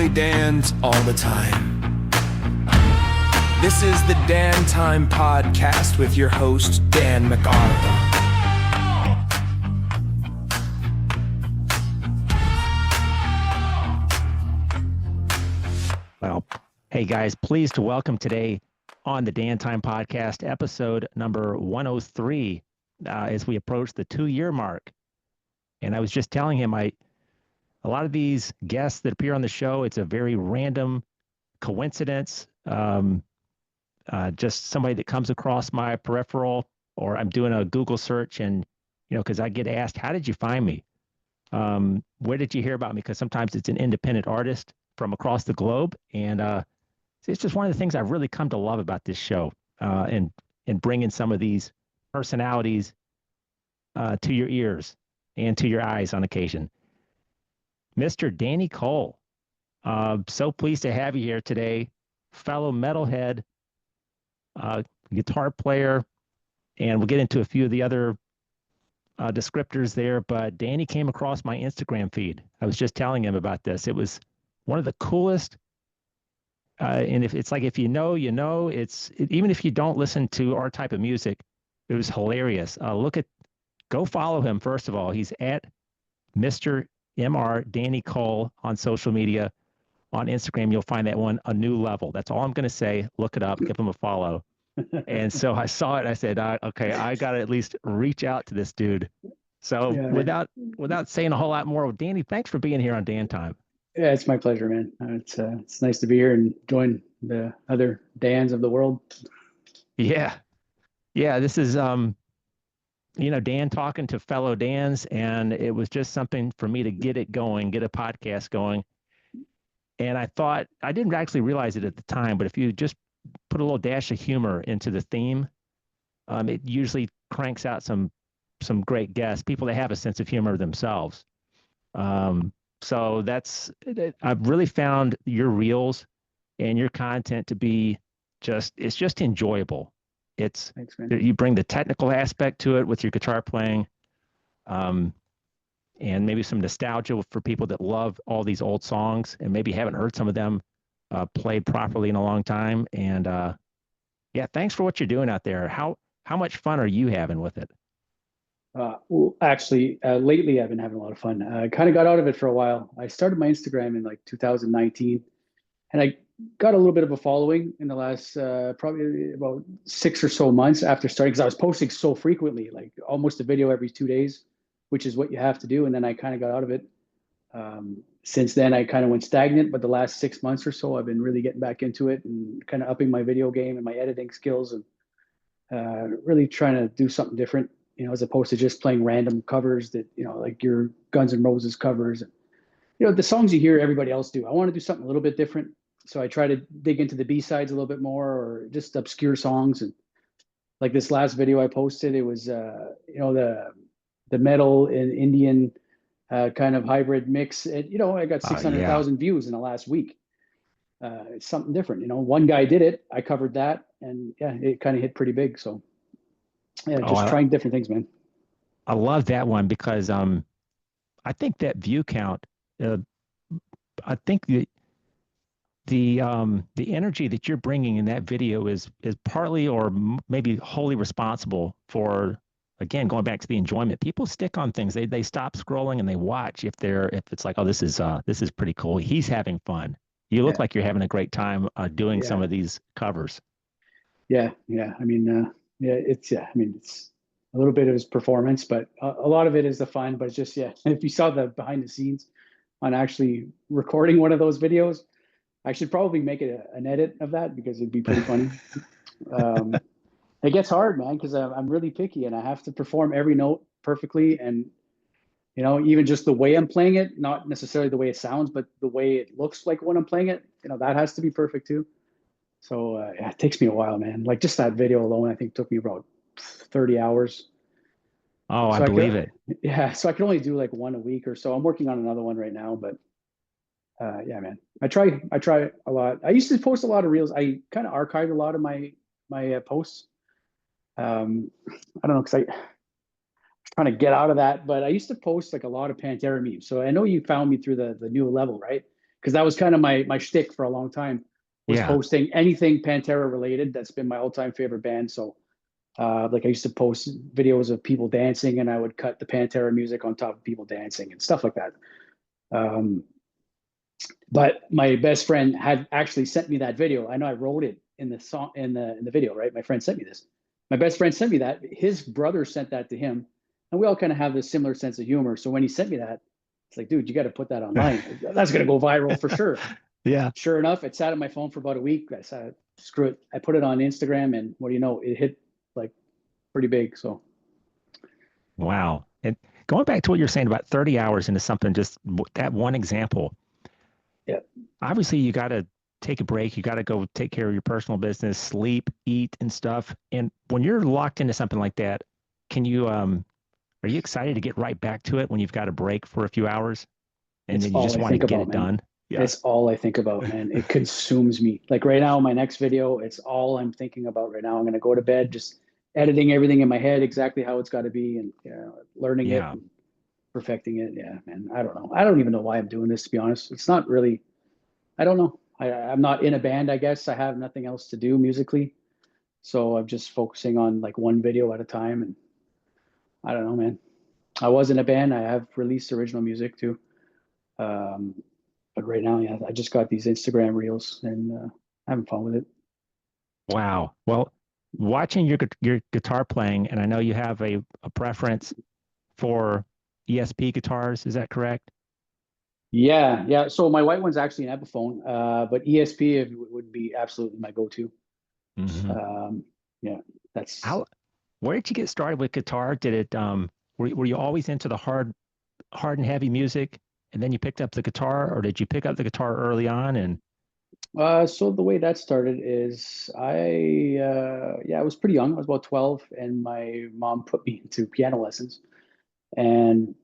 only Dans all the time. This is the Dan Time Podcast with your host, Dan McArthur. Well, hey guys, pleased to welcome today on the Dan Time Podcast, episode number 103, as we approach the 2-year mark. And I was just telling him, a lot of these guests that appear on the show, it's a very random coincidence. Just somebody that comes across my peripheral, or I'm doing a Google search, and because I get asked, "How did you find me? Where did you hear about me?" Because sometimes it's an independent artist from across the globe, and it's just one of the things I've really come to love about this show, and bringing some of these personalities to your ears and to your eyes on occasion. Mr. Danny Cole, so pleased to have you here today, fellow metalhead, guitar player, and we'll get into a few of the other descriptors there, but Danny came across my Instagram feed. I was just telling him about this. It was one of the coolest, and if you know, even if you don't listen to our type of music, it was hilarious. Go follow him, first of all. He's at Mr. Mr. Danny Cole on social media. On Instagram, you'll find that one a new level. That's all I'm going to say. Look it up, give him a follow. And so I saw it. I said, okay, I got to at least reach out to this dude. So yeah, without saying a whole lot more, Danny, thanks for being here on Dan Time. Yeah, it's my pleasure, man. It's nice to be here and join the other Dans of the world. Yeah. This is Dan talking to fellow Dans, and it was just something for me to get it going, get a podcast going. And I thought, I didn't actually realize it at the time, but if you just put a little dash of humor into the theme, it usually cranks out some great guests, people that have a sense of humor themselves. So I've really found your reels and your content to be it's just enjoyable. Thanks, man. You bring the technical aspect to it with your guitar playing, and maybe some nostalgia for people that love all these old songs and maybe haven't heard some of them played properly in a long time. And thanks for what you're doing out there. How much fun are you having with it? Well, actually, lately I've been having a lot of fun. I kind of got out of it for a while. I started my Instagram in like 2019, and I got a little bit of a following in the last probably about 6 or so months after starting, because I was posting so frequently, like almost a video every 2 days, which is what you have to do. And then I kind of got out of it. Since then, I kind of went stagnant, but the last 6 months or so, I've been really getting back into it and kind of upping my video game and my editing skills, and really trying to do something different, as opposed to just playing random covers that, like your Guns N' Roses covers, and, the songs you hear everybody else do. I want to do something a little bit different. So I try to dig into the B-sides a little bit more, or just obscure songs. And like this last video I posted, it was, the metal and Indian kind of hybrid mix. And, I got 600,000 views in the last week. It's something different. One guy did it. I covered that, and it kind of hit pretty big. So trying different things, man. I love that one because I think that view count, I think the energy that you're bringing in that video is partly or maybe wholly responsible for, again, going back to the enjoyment. People stick on things. They stop scrolling and they watch if it's like, oh, this is pretty cool. He's having fun. You look like you're having a great time doing some of these covers. Yeah. I mean, it's a little bit of his performance, but a lot of it is the fun. But it's just, if you saw the behind the scenes on actually recording one of those videos, I should probably make it an edit of that, because it'd be pretty funny. It gets hard, man, because I'm really picky and I have to perform every note perfectly. And, even just the way I'm playing it, not necessarily the way it sounds, but the way it looks like when I'm playing it, that has to be perfect too. So it takes me a while, man. Like just that video alone, I think took me about 30 hours. Oh, so I believe it. Yeah. So I can only do like one a week or so. I'm working on another one right now, but man, I try a lot. I used to post a lot of reels. I kind of archived a lot of my posts. I don't know, because I was trying to get out of that, but I used to post like a lot of Pantera memes. So I know you found me through the new level, right? because that was kind of my shtick for a long time, was Yeah. posting anything Pantera related. That's been my all-time favorite band. So like I used to post videos of people dancing, and I would cut the Pantera music on top of people dancing and stuff like that. But my best friend had actually sent me that video. I know I wrote it in the song, in the video, right? My friend sent me this. My best friend sent me that. His brother sent that to him, and we all kind of have this similar sense of humor. So when he sent me that, it's like, dude, you got to put that online. That's gonna go viral for sure. Yeah. Sure enough, it sat on my phone for about a week. I said, screw it. I put it on Instagram, and what do you know? It hit like pretty big. So Wow. And going back to what you're saying about 30 hours into something, just that one example. yeah, Obviously, you got to take a break. You got to go take care of your personal business, sleep, eat, and stuff. And when you're locked into something like that, are you excited to get right back to it when you've got a break for a few hours and it's then you all just I want to think get about, it man. done? Yeah. It's all I think about, man. It consumes me. Like right now, my next video, it's all I'm thinking about right now. I'm gonna go to bed, just editing everything in my head exactly how it's got to be, and learning it Yeah. and perfecting it. Yeah, man. I don't know. I don't even know why I'm doing this, to be honest. It's not really. I don't know. I'm not in a band. I guess I have nothing else to do musically, so I'm just focusing on like one video at a time. And I don't know, man. I was in a band. I have released original music too. Um, but right now, yeah, I just got these Instagram reels, and having fun with it. Wow. Well, watching your guitar playing, and I know you have a preference for ESP guitars. Is that correct? Yeah, yeah. So my white one's actually an Epiphone, but ESP would be absolutely my go-to. Mm-hmm. Um, yeah, that's How, where did you get started with guitar? Did it, were you always into the hard and heavy music, and then you picked up the guitar, or did you pick up the guitar early on? And so the way that started is I was pretty young. I was about 12, and my mom put me into piano lessons. And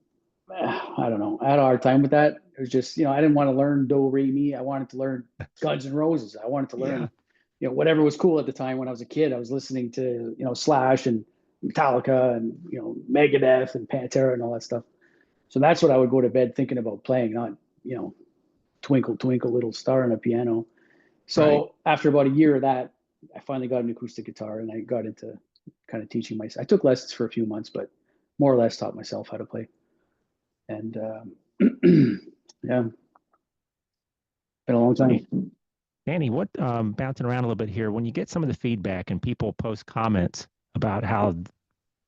I don't know, I had a hard time with that. It was just, I didn't want to learn do re mi. I wanted to learn Guns N' Roses. I wanted to yeah, learn, whatever was cool at the time. When I was a kid, I was listening to Slash and Metallica and Megadeth and Pantera and all that stuff. So that's what I would go to bed thinking about playing, not Twinkle Twinkle Little Star on a piano. right. So after about a year of that, I finally got an acoustic guitar, and I got into kind of teaching myself. I took lessons for a few months, but more or less taught myself how to play. And yeah, been a long time. Danny, what bouncing around a little bit here, when you get some of the feedback and people post comments about how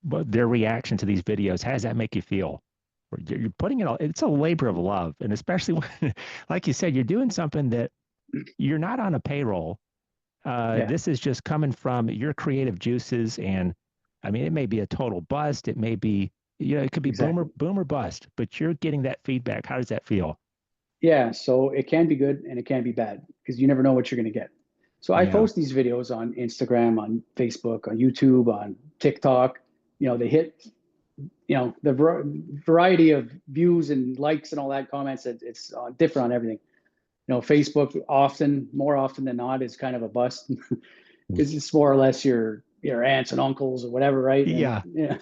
what their reaction to these videos, how does that make you feel? You're putting it all, it's a labor of love. And especially when, like you said, you're doing something that you're not on a payroll. Yeah, This is just coming from your creative juices. And I mean, it may be a total bust. It may be, it could be exactly. boom or bust, but you're getting that feedback. How does that feel? Yeah, so it can be good and it can be bad because you never know what you're going to get. So I Yeah. post these videos on Instagram, on Facebook, on YouTube, on TikTok. They hit, the variety of views and likes and all that comments. It's different on everything. Facebook more often than not, is kind of a bust because it's more or less your aunts and uncles or whatever, right? And Yeah. yeah,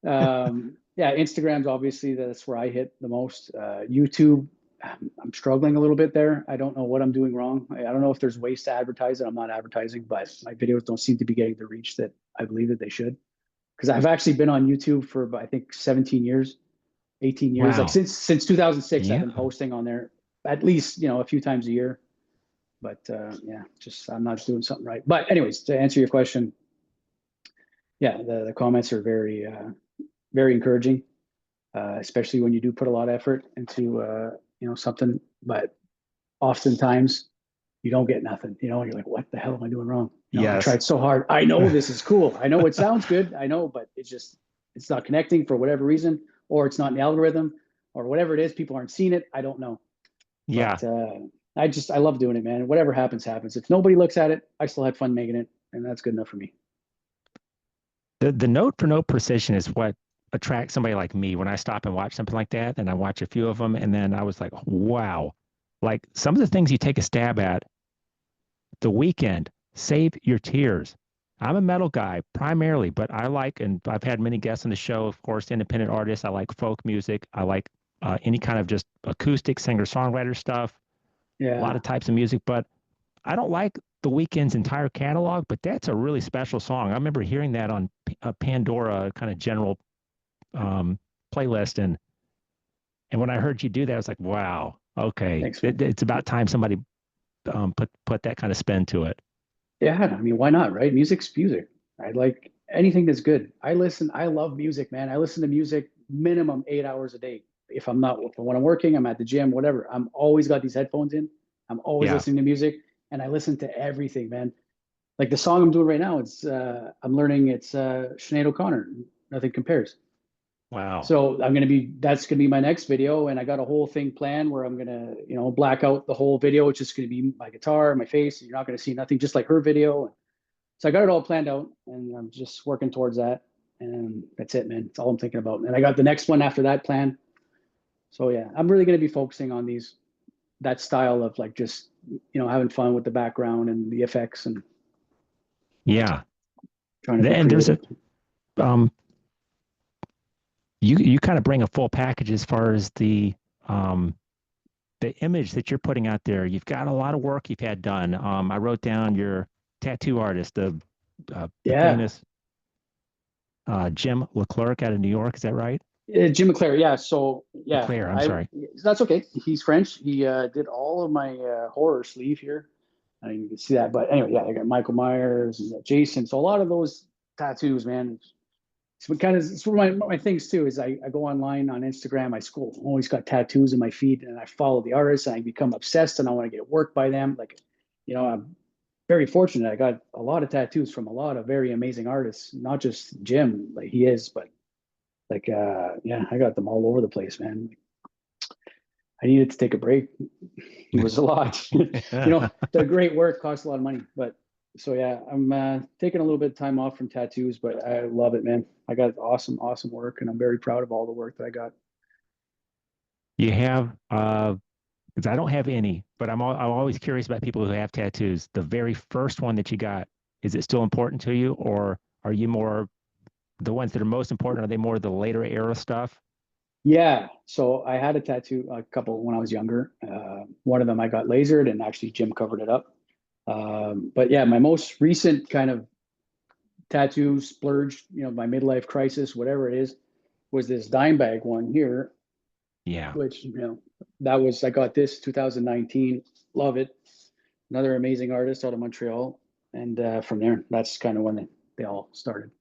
yeah, Instagram's obviously that's where I hit the most. YouTube, I'm struggling a little bit there. I don't know what I'm doing wrong. I don't know if there's ways to advertise it. I'm not advertising, but my videos don't seem to be getting the reach that I believe that they should. Because I've actually been on YouTube for I think 17 years, 18 years. Like Wow. since 2006, I've Yeah. been posting on there at least a few times a year. But yeah, just I'm not doing something right. But anyways, to answer your question, yeah, the comments are very encouraging, especially when you do put a lot of effort into something. But oftentimes you don't get nothing. And you're like, what the hell am I doing wrong? I Yes. tried so hard. I know this is cool. I know it sounds good. I know, but it's not connecting for whatever reason, or it's not in the algorithm, or whatever it is. People aren't seeing it. I don't know. Yeah. But I love doing it, man. Whatever happens, happens. If nobody looks at it, I still had fun making it, and that's good enough for me. The note for note precision is what attracts somebody like me when I stop and watch something like that. And I watch a few of them, and then I was like, wow. Like some of the things you take a stab at, The Weekend, Save Your Tears. I'm a metal guy primarily, but I like, and I've had many guests on the show, of course, independent artists. I like folk music. I like any kind of just acoustic singer-songwriter stuff. a lot Yeah. of types of music, but I don't like the Weeknd's entire catalog, but that's a really special song. I remember hearing that on a Pandora kind of general um, playlist, and when I heard you do that, I was like, wow, okay, Thanks, man. it's about time somebody put that kind of spin to it. Yeah, I mean, why not, right? Music's music. I like anything that's good. I love music, man. I listen to music minimum 8 hours a day. If I'm not, when I'm working, I'm at the gym, whatever. I'm always got these headphones in. I'm always Yeah, listening to music and I listen to everything, man. Like the song I'm doing right now, I'm learning it's Sinead O'Connor. Nothing compares. wow, So that's gonna be my next video, and I got a whole thing planned where I'm gonna, black out the whole video. It's just gonna be my guitar, my face. You're not gonna see nothing, just like her video. So I got it all planned out, and I'm just working towards that. And that's it, man. That's all I'm thinking about. And I got the next one after that planned. So yeah, I'm really gonna be focusing on that style of like just having fun with the background and the effects and yeah. trying to be And there's creative. um, you kind of bring a full package as far as um, the image that you're putting out there. You've got a lot of work you've had done. I wrote down your tattoo artist, the Yeah. famous Jim Leclerc out of New York. Is that right? Jim McClare, yeah. So yeah, Leclerc, I'm I sorry. that's okay. He's French. He did all of my horror sleeve here. I mean, you can see that. But anyway, yeah, I got Michael Myers, and Jason. So a lot of those tattoos, man. It's one of my things too. Is I go online on Instagram. I scroll, always got tattoos in my feed, and I follow the artists, and I become obsessed, and I want to get work by them. Like, I'm very fortunate. I got a lot of tattoos from a lot of very amazing artists, not just Jim, like he is, but like, yeah, I got them all over the place, man. I needed to take a break. It was a lot. The great work costs a lot of money, but so yeah, I'm taking a little bit of time off from tattoos, but I love it, man. I got awesome, awesome work, and I'm very proud of all the work that I got. You have, because I don't have any, but I'm always curious about people who have tattoos. The very first one that you got, is it still important to you, or are you more the ones that are most important? Are they more the later era stuff? Yeah, so I had a tattoo, a couple when I was younger. One of them I got lasered, and actually Jim covered it up. But yeah, my most recent kind of tattoo splurge, my midlife crisis, whatever it is, was this dime bag one here, Yeah. which I got this 2019. Love it. Another amazing artist out of Montreal, and from there, that's kind of when they all started.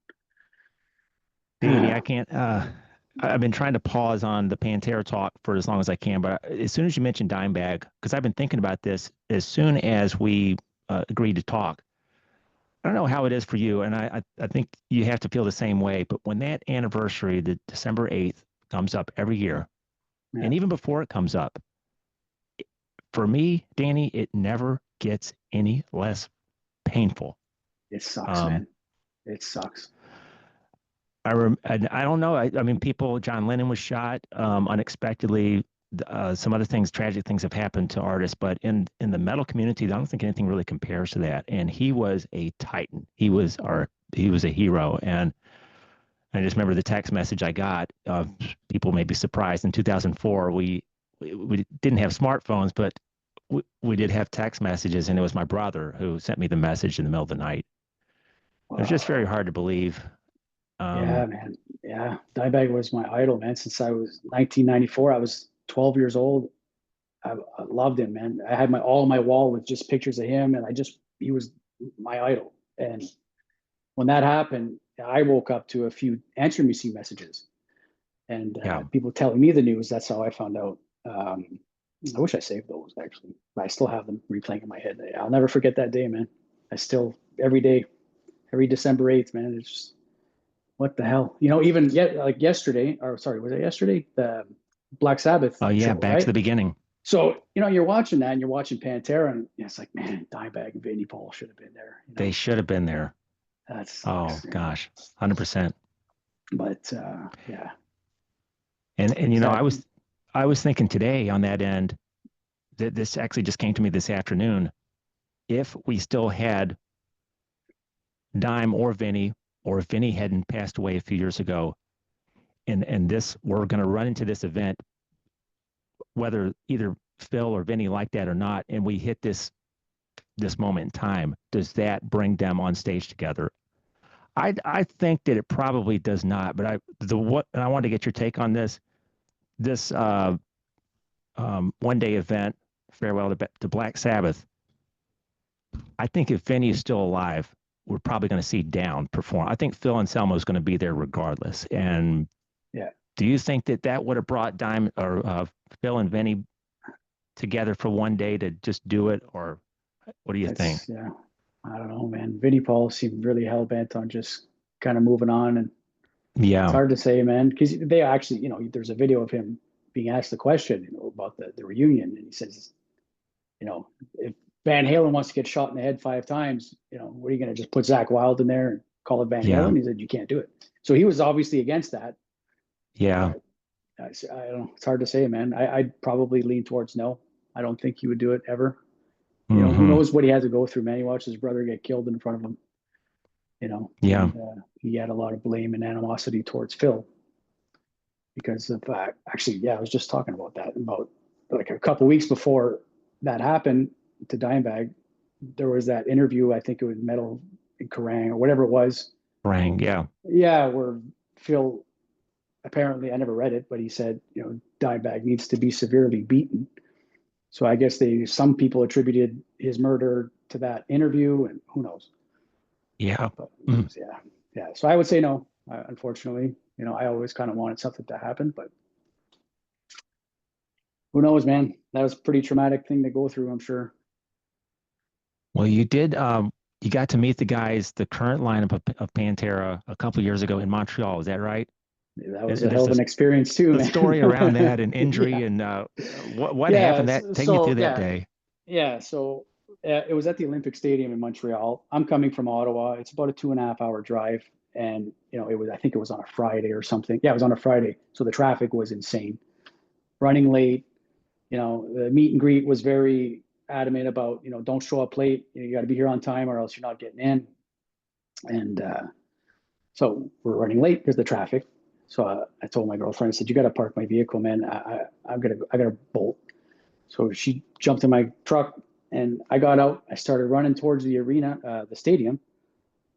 Davey, I can't. I've been trying to pause on the Pantera talk for as long as I can, but as soon as you mentioned Dimebag, because I've been thinking about this as soon as we agreed to talk. I don't know how it is for you, and I think you have to feel the same way. But when that anniversary, the December 8th, comes up every year, Yeah, and even before it comes up, for me, Danny, it never gets any less painful. it sucks, Um, man. It sucks. I don't know. I mean, John Lennon was shot unexpectedly. Some other things, tragic things have happened to artists, but in the metal community, I don't think anything really compares to that. And he was a titan. He was a hero. And I just remember the text message I got. People may be surprised. In 2004, we didn't have smartphones, but we did have text messages, and it was my brother who sent me the message in the middle of the night. It was just very Wow. hard to believe. Yeah, Um, man. Yeah, Dimebag was my idol, man. Since I was 1994, I was 12 years old. I loved him, man. I had all my wall with just pictures of him, and he was my idol. And when that happened, I woke up to a few answer machine messages, and yeah. people telling me the news. That's how I found out. I wish I saved those actually, but I still have them replaying in my head. I'll never forget that day, man. I still every day, every December 8th, man. It's just what the hell, even yet like yesterday, or sorry, was it yesterday? The Black Sabbath Oh yeah, show, back to right? the beginning. So, you're watching that and you're watching Pantera, and it's like, man, Dimebag and Vinnie Paul should have been there. They should have been there. That Oh sucks. gosh, 100%. But yeah, And sad. I was thinking today on that end that this actually just came to me this afternoon. If we still had Dime or if Vinny hadn't passed away a few years ago, and this we're going to run into this event, whether either Phil or Vinny like that or not, and we hit this moment in time, does that bring them on stage together? I think that it probably does not. But and I want to get your take on this one day event, farewell to Black Sabbath. I think if Vinny is still alive, we're probably going to see Down perform. I think Phil Anselmo is going to be there regardless. And Yeah. do you think that would have brought Phil and Vinny together for one day to just do it, or what do you think? Yeah, I don't know, man. Vinnie Paul seemed really hell bent on just kind of moving on, and Yeah, it's hard to say, man, because they actually, there's a video of him being asked the question, about the reunion, and he says, if Van Halen wants to get shot in the head 5 times, what are you going to just put Zakk Wylde in there and call it Van Halen? He said you can't do it. So he was obviously against that. Yeah. I don't know. It's hard to say, man. I'd probably lean towards no. I don't think he would do it ever. Who knows what he had to go through, man. He watched his brother get killed in front of him. Yeah. And, he had a lot of blame and animosity towards Phil because of actually, I was just talking about that about like a couple weeks before that happened to Dimebag. There was that interview, I think it was Metal in Kerrang or whatever it was. Kerrang, yeah. Yeah, where Phil, apparently, I never read it, but he said, Dimebag needs to be severely beaten. So I guess some people attributed his murder to that interview, and who knows? Yeah. But, yeah. So I would say no. Unfortunately, I always kind of wanted something to happen, but who knows, man? That was a pretty traumatic thing to go through, I'm sure. Well, you did. You got to meet the guys, the current lineup of Pantera, a couple of years ago in Montreal. Is that right? That was a hell of an experience too, the man. Story around that and injury and what happened. Take me through that day. Yeah, so it was at the Olympic Stadium in Montreal. I'm coming from Ottawa. It's about a 2.5-hour drive, and I think it was on a Friday or something. Yeah, it was on a Friday, so the traffic was insane. Running late. The meet and greet was very adamant about don't show up late. You got to be here on time or else you're not getting in. And so we're running late because the traffic. So I told my girlfriend, I said, you got to park my vehicle, man. I gotta bolt. So she jumped in my truck and I got out. I started running towards the arena, the stadium,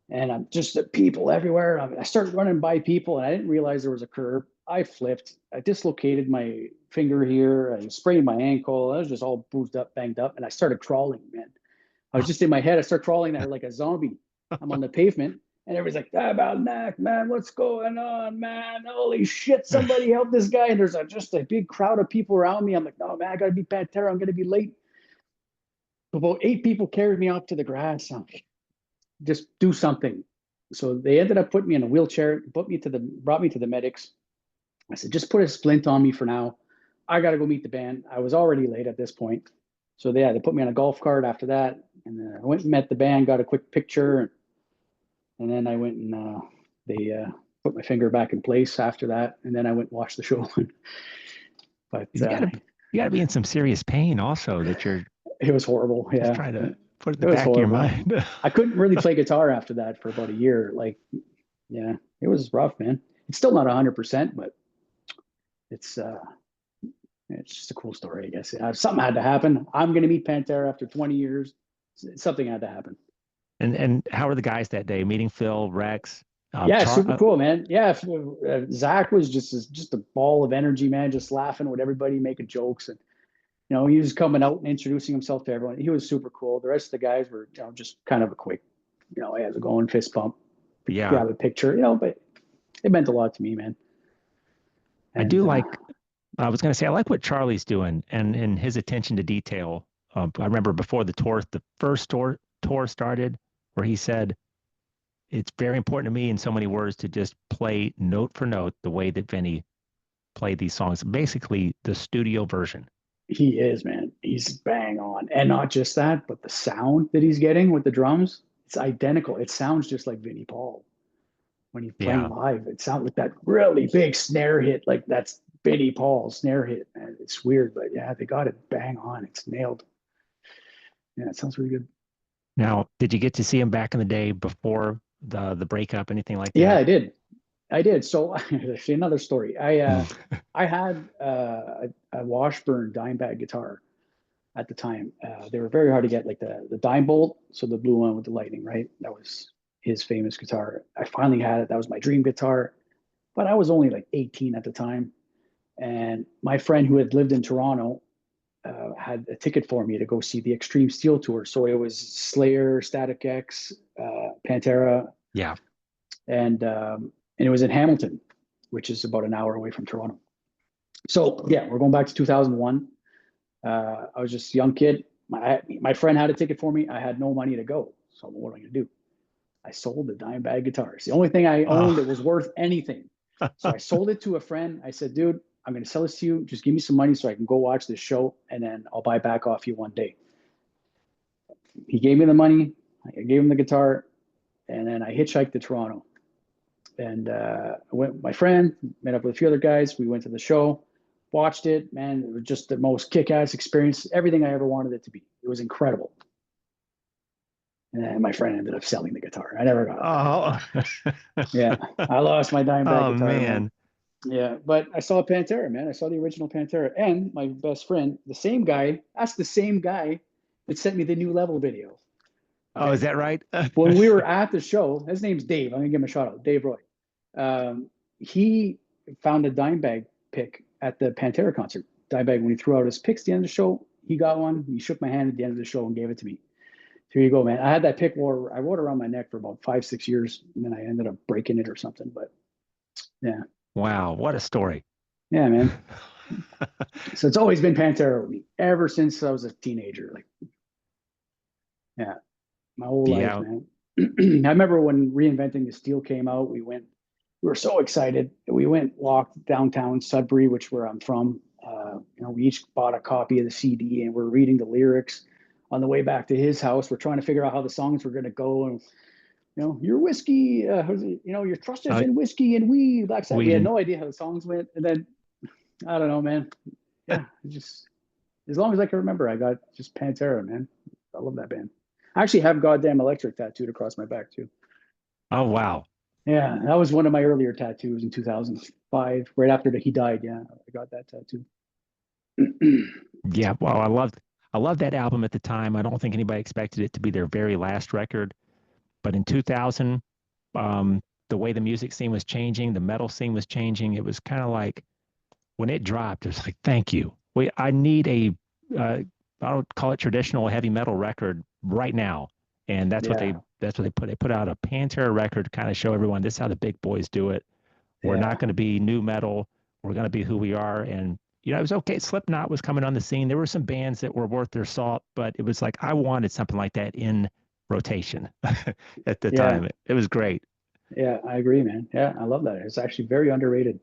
and I'm just the people everywhere. I started running by people and I didn't realize there was a curb. I flipped. I dislocated my finger here. I sprained my ankle. I was just all bruised up, banged up, and I started crawling, man. I was just in my head. I started crawling there like a zombie. I'm on the pavement. And everybody's like, about neck, man, what's going on, man? Holy shit, somebody help this guy. And there's just a big crowd of people around me. I'm like, no, man, I got to be Pantera. I'm going to be late. About 8 people carried me off to the grass. I'm like, just do something. So they ended up putting me in a wheelchair, brought me to the medics. I said, just put a splint on me for now. I got to go meet the band. I was already late at this point. So they put me on a golf cart after that. And then I went and met the band, got a quick picture. And then I went and they put my finger back in place after that. And then I went and watched the show. But you gotta be in some serious pain also that you're. It was horrible. Yeah. Just trying to put it in the back of your mind. I couldn't really play guitar after that for about a year. Like, yeah, it was rough, man. It's still not 100%, but it's just a cool story, I guess. Something had to happen. I'm going to meet Pantera after 20 years. Something had to happen. And how were the guys that day? Meeting Phil, Rex? Super cool, man. Yeah, Zakk was just a ball of energy, man. Just laughing with everybody, making jokes, and he was coming out and introducing himself to everyone. He was super cool. The rest of the guys were just kind of a quick, how's it going, fist bump, grab a picture, but it meant a lot to me, man. And, I do like. I was going to say I like what Charlie's doing and his attention to detail. I remember before the first tour started, where he said, it's very important to me in so many words to just play note for note the way that Vinny played these songs. Basically, the studio version. He is, man. He's bang on. And not just that, but the sound that he's getting with the drums, it's identical. It sounds just like Vinnie Paul when he's playing live. It sounds like that really big snare hit, like that's Vinnie Paul's snare hit. Man, it's weird, but yeah, they got it bang on. It's nailed. Yeah, it sounds really good. Now, did you get to see him back in the day before the breakup, anything like that? Yeah, I did. So another story. I had a Washburn Dimebag guitar at the time. They were very hard to get, like the dime bolt, so the blue one with the lightning, right? That was his famous guitar. I finally had it. That was my dream guitar, but I was only like 18 at the time. And my friend who had lived in Toronto had a ticket for me to go see the Extreme Steel tour. So it was Slayer, Static X, Pantera, Yeah. and it was in Hamilton, which is about an hour away from Toronto. So yeah, we're going back to 2001. I was just a young kid. My friend had a ticket for me. I had no money to go. So what am I going to do? I sold the dime bag guitar. It's the only thing I owned that was worth anything. So I sold it to a friend. I said, dude, I'm going to sell this to you. Just give me some money so I can go watch this show, and then I'll buy back off you one day. He gave me the money. I gave him the guitar, and then I hitchhiked to Toronto. And I went with my friend, met up with a few other guys. We went to the show, watched it. Man, it was just the most kick-ass experience, everything I ever wanted it to be. It was incredible. And then my friend ended up selling the guitar. I never got it. Oh. Yeah, I lost my dime bag guitar. Man. Yeah, but I saw Pantera, man. I saw the original Pantera. And my best friend, the same guy, that's the same guy that sent me the New Level video. Okay? Oh, is that right? When we were at the show, his name's Dave. I'm going to give him a shout out, Dave Roy. He found a dime bag pick at the Pantera concert. Dime bag, when he threw out his picks at the end of the show, he got one. He shook my hand at the end of the show and gave it to me. Here you go, man. I had that pick, I wore it around my neck for about 5-6 years, and then I ended up breaking it or something. But yeah. Wow, what a story. Yeah, man. So it's always been Pantera with me ever since I was a teenager. Like, yeah, my whole life, man. I remember when Reinventing the Steel came out, we were so excited. We walked downtown Sudbury, which where I'm from. We each bought a copy of the CD, and we're reading the lyrics on the way back to his house. We're trying to figure out how the songs were going to go. And, your whiskey, your trust is in whiskey and weed. We had no idea how the songs went. And then, I don't know, man. Yeah, just as long as I can remember, I got just Pantera, man. I love that band. I actually have Goddamn Electric tattooed across my back, too. Oh, wow. Yeah, that was one of my earlier tattoos in 2005, right after he died. Yeah, I got that tattoo. Yeah, well, I loved that album at the time. I don't think anybody expected it to be their very last record. But in 2000, the way the music scene was changing, the metal scene was changing. It was kind of like when it dropped, it was like, thank you. I need I don't call it traditional heavy metal record right now. And that's what they put out a Pantera record to kind of show everyone this is how the big boys do it. We're not going to be new metal. We're going to be who we are. And it was okay. Slipknot was coming on the scene. There were some bands that were worth their salt, but it was like I wanted something like that in rotation at the time. It was great. Yeah, I agree, man. Yeah, I love that. It's actually very underrated,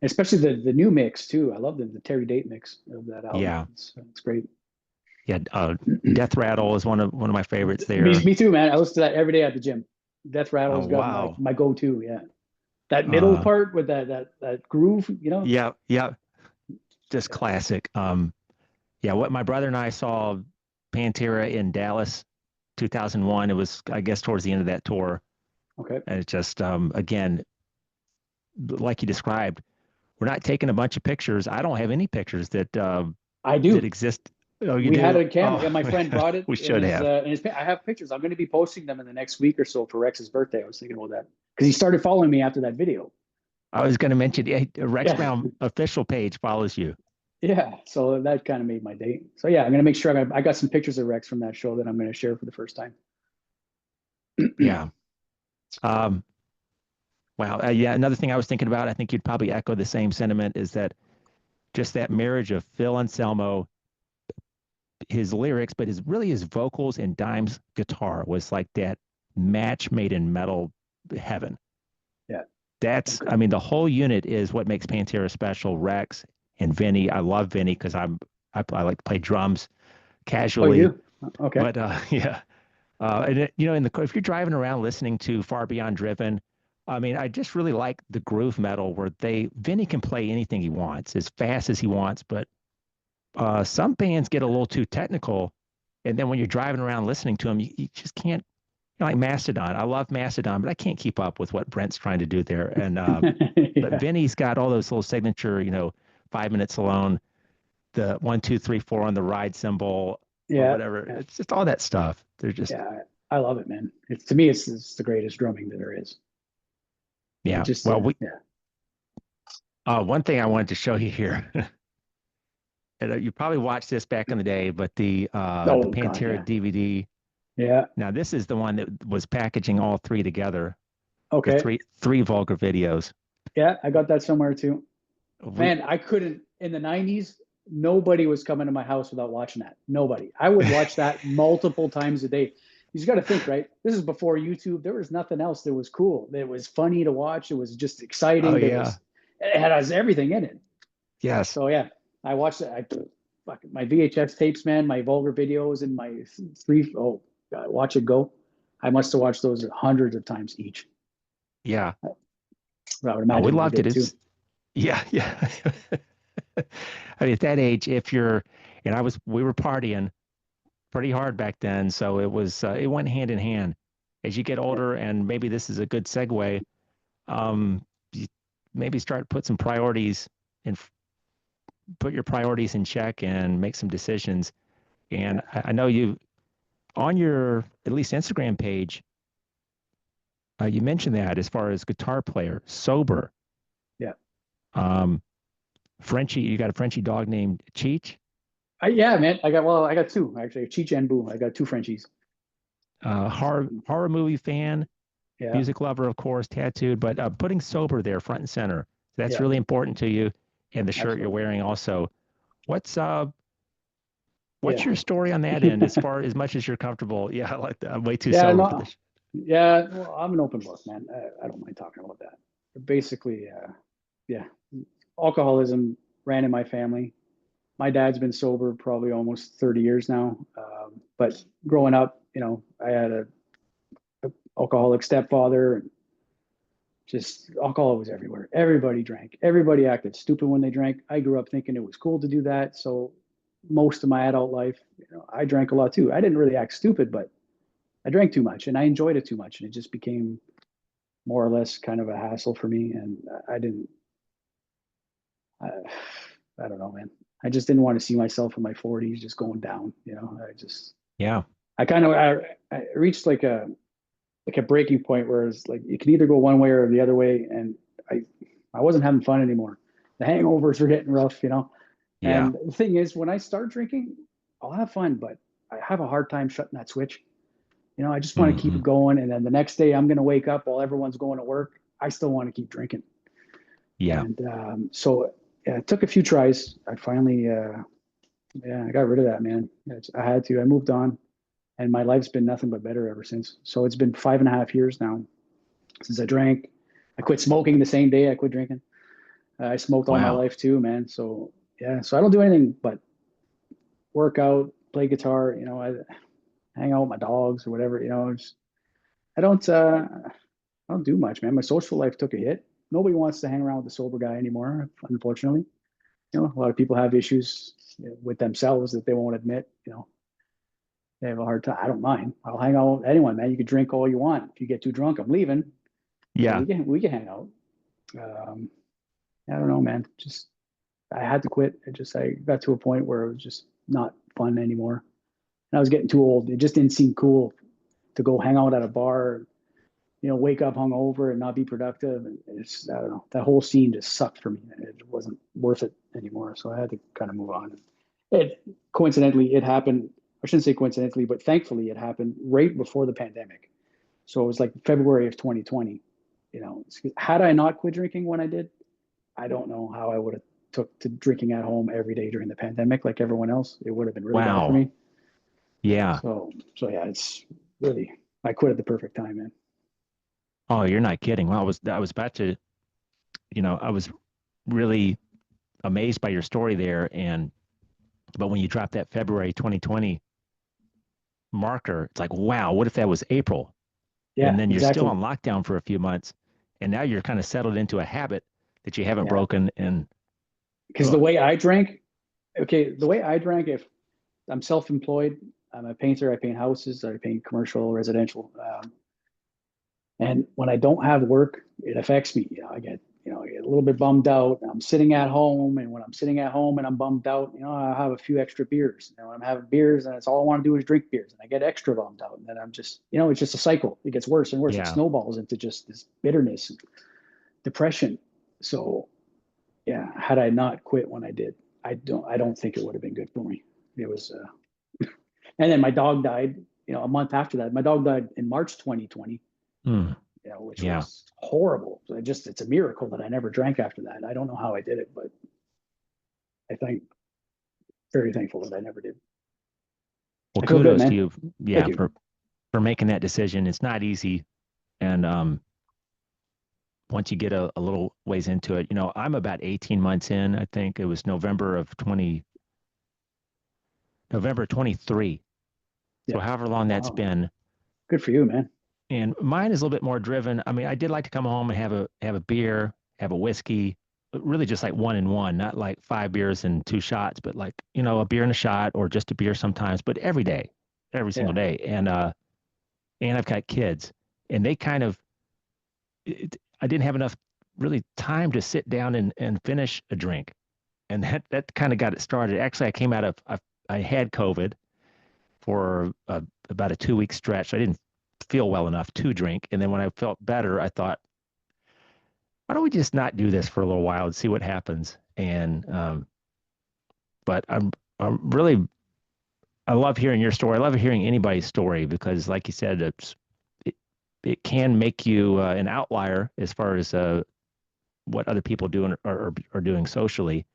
especially the new mix too. I love the Terry Date mix of that album. Yeah, it's great. Yeah, Death Rattle is one of my favorites there. Me too, man. I listen to that every day at the gym. Death Rattle's got my go-to. Yeah, that middle part with that groove, Yeah. Just classic. What my brother and I saw Pantera in Dallas 2001. It was, I guess, towards the end of that tour. Okay. And it's just, again, like you described, we're not taking a bunch of pictures. I don't have any pictures that I do that exist. Oh, you we do? had a camera. Yeah, my friend brought it. We should have. I have pictures. I'm going to be posting them in the next week or so for Rex's birthday. I was thinking about that because he started following me after that video. I was going to mention Rex Brown official page follows you. Yeah, so that kind of made my day. So yeah, I'm going to make sure I got some pictures of Rex from that show that I'm going to share for the first time. Yeah. Wow. Another thing I was thinking about, I think you'd probably echo the same sentiment, is that just that marriage of Phil Anselmo, his lyrics, but his vocals and Dime's guitar was like that match made in metal heaven. Yeah. That's, I mean, the whole unit is what makes Pantera special. Rex and Vinny. I love Vinny because I like to play drums casually. Oh, you? Okay. But and if you're driving around listening to Far Beyond Driven, I mean, I just really like the groove metal where Vinny can play anything he wants as fast as he wants, but some bands get a little too technical, and then when you're driving around listening to them, you just can't. Like Mastodon, I love Mastodon, but I can't keep up with what Brent's trying to do there. And but Vinny's got all those little signature, 5 minutes alone. the 1, 2, 3, 4 on the ride cymbal or Yeah, whatever. yeah, It's just all that stuff. They're just, yeah. I love it, man. It's to me, it's the greatest drumming that there is. It yeah. just, Well, yeah. one thing I wanted to show you here, and you probably watched this back in the day, but the Oh God, Pantera yeah, DVD. yeah. Now, this is the one that was packaging all three together, the Okay, three vulgar videos. yeah. I got that somewhere too. We, Man, I couldn't in the '90s. Nobody was coming to my house without watching that. Nobody. I would watch that multiple times a day. You just got to think, right? This is before YouTube. There was nothing else that was cool. It was funny to watch. It was just oh exciting. yeah, It had everything in it. yes, So yeah, I watched it. Fuck my VHS tapes, man, my vulgar videos, and my three. Oh, God, watch it go. I must have watched those hundreds of times each. yeah. I would Oh, we imagine you loved it. did too. It's yeah, yeah. I mean, at that age, if you're, and we were partying pretty hard back then, so it went hand in hand. As you get Yeah, older, and maybe this is a good segue, you maybe start put some priorities and put your priorities in check and make some decisions. yeah, And I know you on your at least Instagram page, you mentioned that as far as guitar player, sober. yeah. Um, Frenchie, you got a Frenchie dog named Cheech. Yeah, man. I got two actually. Cheech and Boo. I got two Frenchies. Horror movie fan, Yeah, music lover, of course, tattooed, but putting sober there front and center. That's yeah, really important to you. And the shirt you're absolutely. wearing also. What's uh what's Yeah. your story on that end as much as you're comfortable? Yeah, I like that. I'm way too Yeah, sober for no, this. yeah. Well, I'm an open book, man. I don't mind talking about that. But basically, yeah, alcoholism ran in my family. My dad's been sober probably almost 30 years now. But growing up, I had a alcoholic stepfather, and just alcohol was everywhere. Everybody drank. Everybody acted stupid when they drank. I grew up thinking it was cool to do that. So most of my adult life, I drank a lot too. I didn't really act stupid, but I drank too much and I enjoyed it too much. And it just became more or less kind of a hassle for me. And I didn't, I, I don't know, man. I just didn't want to see myself in my 40s just going down. Yeah. I kind of, I reached like a breaking point where it's like you can either go one way or the other way. And I, I wasn't having fun anymore. The hangovers were getting rough. Yeah. And the thing is, when I start drinking, I'll have fun, but I have a hard time shutting that switch. I just want to keep Hmm. it going. And then the next day, I'm going to wake up while everyone's going to work. I still want to keep drinking. Yeah. And so yeah, it took a few tries. I finally, yeah, I got rid of that, man. I had to. I moved on, and my life's been nothing but better ever since. So it's been 5.5 years now since I drank. I quit smoking the same day I quit drinking. I smoked all my Wow. life too, man. So yeah, so I don't do anything but work out, play guitar. I hang out with my dogs or whatever. I don't. I don't do much, man. My social life took a hit. Nobody wants to hang around with a sober guy anymore, unfortunately. A lot of people have issues with themselves that they won't admit. They have a hard time. I don't mind. I'll hang out with anyone, man. You can drink all you want. If you get too drunk, I'm leaving. Yeah. We can hang out. Um, I don't know, man. Just I had to quit. I got to a point where it was just not fun anymore. And I was getting too old. It just didn't seem cool to go hang out at a bar, wake up hungover and not be productive. And I don't know, that whole scene just sucked for me. It wasn't worth it anymore. So I had to kind of move on. Coincidentally, it happened. I shouldn't say coincidentally, but thankfully it happened right before the pandemic. So it was like February of 2020. Had I not quit drinking when I did, I don't know how I would have took to drinking at home every day during the pandemic like everyone else. It would have been really bad for Wow. me. Yeah. So yeah, it's really I quit at the perfect time, man. Oh, you're not kidding. Well, I was about to, I was really amazed by your story there. But when you dropped that February 2020 marker, it's like, wow, what if that was April? And Yeah, then you're still exactly. on lockdown for a few months. And now you're kind of settled into a habit that you haven't Yeah. broken. And Because ugh, the way I drank, if I'm self-employed, I'm a painter, I paint houses, I paint commercial, residential. And when I don't have work, it affects me. I get, I get a little bit bummed out. I'm sitting at home, and when I'm sitting at home and I'm bummed out, I have a few extra beers. I'm having beers, and it's all I want to do is drink beers, and I get extra bummed out, and then I'm just, it's just a cycle. It gets worse and worse. It Yeah. snowballs into just this bitterness and depression. So, yeah, had I not quit when I did, I don't think it would have been good for me. It was, and then my dog died, a month after that. My dog died in March 2020. Which was horrible. It's a miracle that I never drank after that. I don't know how I did it, but very thankful that I never did. Well, kudos good, to you. Yeah, Thank you. for making that decision. It's not easy. And once you get a little ways into it, I'm about 18 months in. I think it was November 23. So Yeah. however long that's been. Good for you, man. And mine is a little bit more driven. I mean, I did like to come home and have a beer, have a whiskey, but really just like one and one, not like 5 beers and 2 shots, but like, a beer and a shot or just a beer sometimes, but every day, every single day. And I've got kids, and they kind of, I didn't have enough really time to sit down and finish a drink. And that kind of got it started. Actually, I came out of, I had COVID for about a 2-week stretch. I didn't feel well enough to drink. And then when I felt better, I thought, why don't we just not do this for a little while and see what happens? And, but I'm really, I love hearing your story. I love hearing anybody's story because like you said, it can make you an outlier as far as what other people do are doing socially.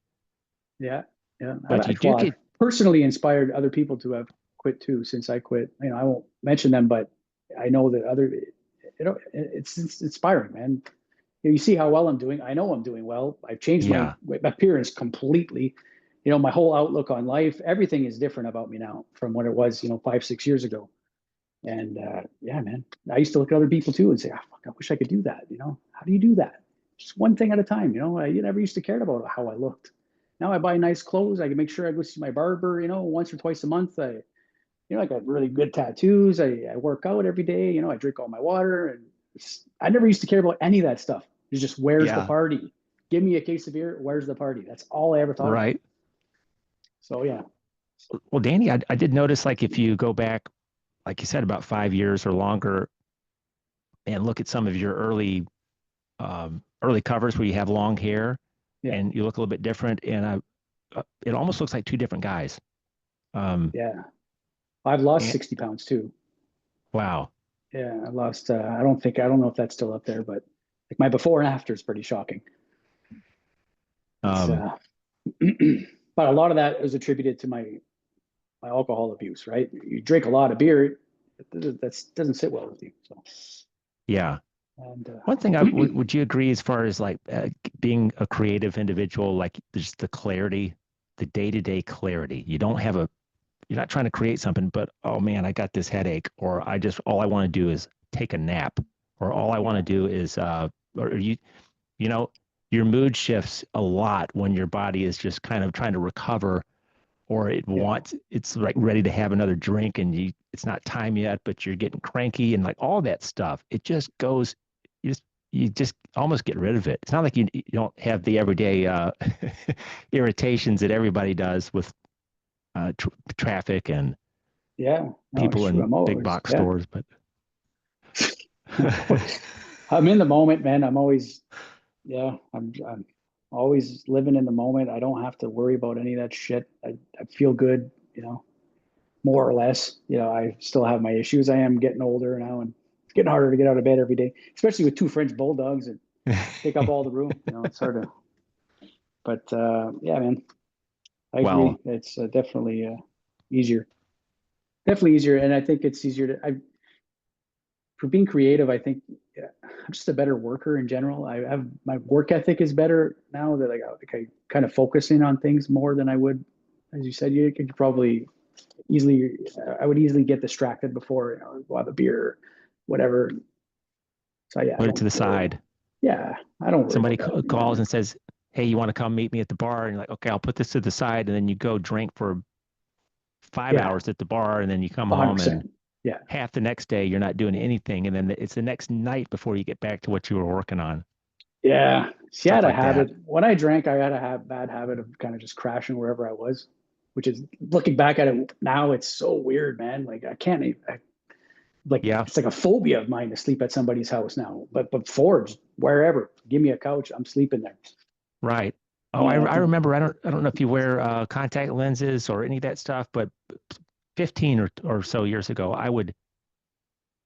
Yeah. Yeah. But I've personally inspired other people to have quit too, since I quit. I won't mention them, but I know that it's inspiring, man. You see how well I'm doing. I know I'm doing well. I've changed my appearance completely. My whole outlook on life, everything is different about me now from what it was, 5-6 years ago. And yeah, man, I used to look at other people too and say, fuck, I wish I could do that. How do you do that? Just one thing at a time. I never used to care about how I looked. Now I buy nice clothes. I can make sure I go see my barber, once or twice a month. I got really good tattoos. I work out every day. I drink all my water. And I never used to care about any of that stuff. It's just, where's the party? Give me a case of beer. Where's the party? That's all I ever thought about. So, yeah. Well, Danny, I did notice, like, if you go back, like you said, about 5 years or longer and look at some of your early covers where you have long hair and you look a little bit different. And it almost looks like 2 different guys. Yeah. I've lost 60 pounds too. Wow. Yeah, I lost, I don't know if that's still up there, but like my before and after is pretty shocking. But a lot of that is attributed to my alcohol abuse, right? You drink a lot of beer, that doesn't sit well with you. So yeah. And one thing would you agree, as far as like being a creative individual, like just the clarity, the day-to-day clarity. You're not trying to create something, but oh man, I got this headache, or all I want to do is take a nap, or all I want to do is your mood shifts a lot when your body is just kind of trying to recover, or it's like ready to have another drink, and it's not time yet, but you're getting cranky and like all that stuff. It just goes, you just almost get rid of it. It's not like you don't have the everyday irritations that everybody does with traffic and people in big box stores, but I'm in the moment, man. I'm always living in the moment. I don't have to worry about any of that shit. I feel good, more or less. I still have my issues. I am getting older now, and it's getting harder to get out of bed every day, especially with 2 French bulldogs and take up all the room. It's hard to. But yeah, man, I agree. It's definitely easier. Definitely easier, and I think it's easier for being creative. I think I'm just a better worker in general. I have my work ethic is better now that I kind of focusing on things more than I would. As you said, you could probably I would easily get distracted before, go have a beer, whatever. So yeah, put it to the side. Yeah, I don't. Somebody calls and says, "Hey, you want to come meet me at the bar?" And you're like, "Okay, I'll put this to the side," and then you go drink for 5 hours at the bar, and then you come 100%. home, and half the next day you're not doing anything, and then it's the next night before you get back to what you were working on. Yeah. See, I stuff had a like that. habit when I drank. I had a bad habit of kind of just crashing wherever I was, which is looking back at it now, it's so weird, man. Like I can't even, like Yeah, it's like a phobia of mine to sleep at somebody's house now. But before, just wherever, give me a couch, I'm sleeping there. right. Oh, You know, I remember. I don't know if you wear contact lenses or any of that stuff, but 15 or so years ago, I would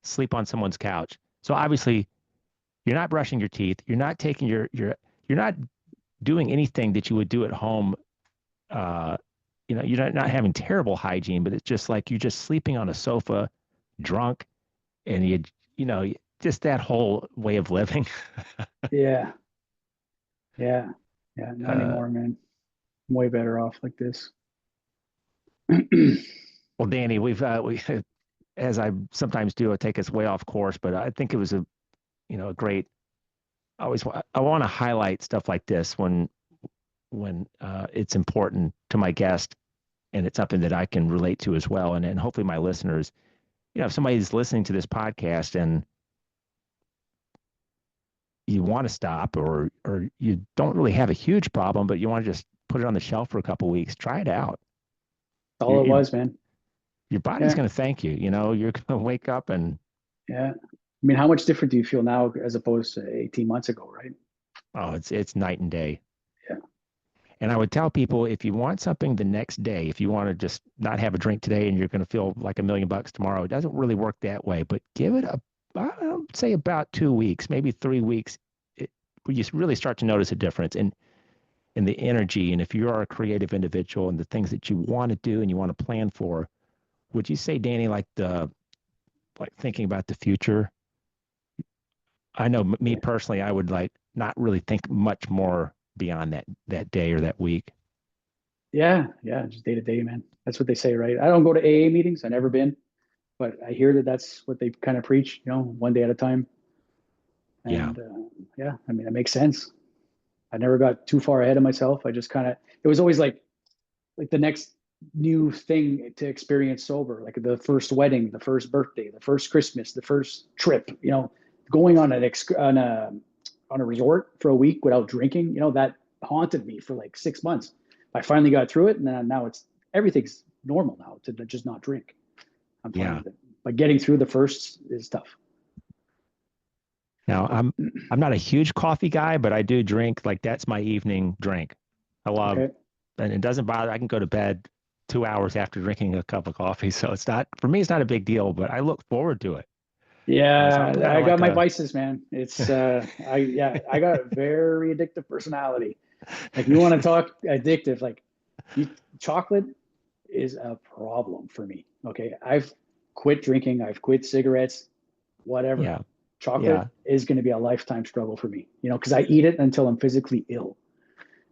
sleep on someone's couch. So obviously, you're not brushing your teeth. You're not taking you're not doing anything that you would do at home. Uh, you're not having terrible hygiene, but it's just like you're just sleeping on a sofa, drunk, and just that whole way of living. yeah, yeah, yeah. Not Uh, anymore, man. I'm way better off like this. well, Danny, we as I sometimes do, I take us way off course, but I think it was a great. I want to highlight stuff like this when it's important to my guest and it's something that I can relate to as well, and hopefully my listeners. If somebody's listening to this podcast and you want to stop or you don't really have a huge problem, but you want to just put it on the shelf for a couple of weeks, try it out. All Your it your, was, man. your body's Yeah, going to thank you. You're going to wake up and yeah. I mean, how much different do you feel now as opposed to 18 months ago, right? oh, it's night and day. Yeah. And I would tell people if you want something the next day, if you want to just not have a drink today and you're going to feel like $1 million tomorrow, it doesn't really work that way. But give it I would say about 2 weeks, maybe 3 weeks, where you really start to notice a difference in the energy. And if you are a creative individual and the things that you want to do and you want to plan for, would you say, Danny, like thinking about the future? I know me personally, I would like not really think much more beyond that day or that week. Yeah, yeah, just day to day, man. That's what they say, right? I don't go to AA meetings. I've never been, but I hear that that's what they kind of preach, one day at a time. Yeah. And yeah, I mean, it makes sense. I never got too far ahead of myself. I just kind of, it was always like the next new thing to experience sober, like the first wedding, the first birthday, the first Christmas, the first trip, going on on a resort for a week without drinking, that haunted me for like 6 months. I finally got through it, and then now everything's normal now to just not drink. I'm fine Yeah. with it. But getting through the first is tough. Now I'm not a huge coffee guy, but I do drink, like that's my evening drink. I love, Okay. and it doesn't bother. I can go to bed 2 hours after drinking a cup of coffee. So it's not, for me, it's not a big deal, but I look forward to it. So I'm Yeah, kind I of got like my vices, man. I got a very addictive personality. Like you want to talk addictive, like chocolate is a problem for me. Okay. I've quit drinking, I've quit cigarettes, whatever. yeah, Chocolate yeah, is going to be a lifetime struggle for me, because I eat it until I'm physically ill.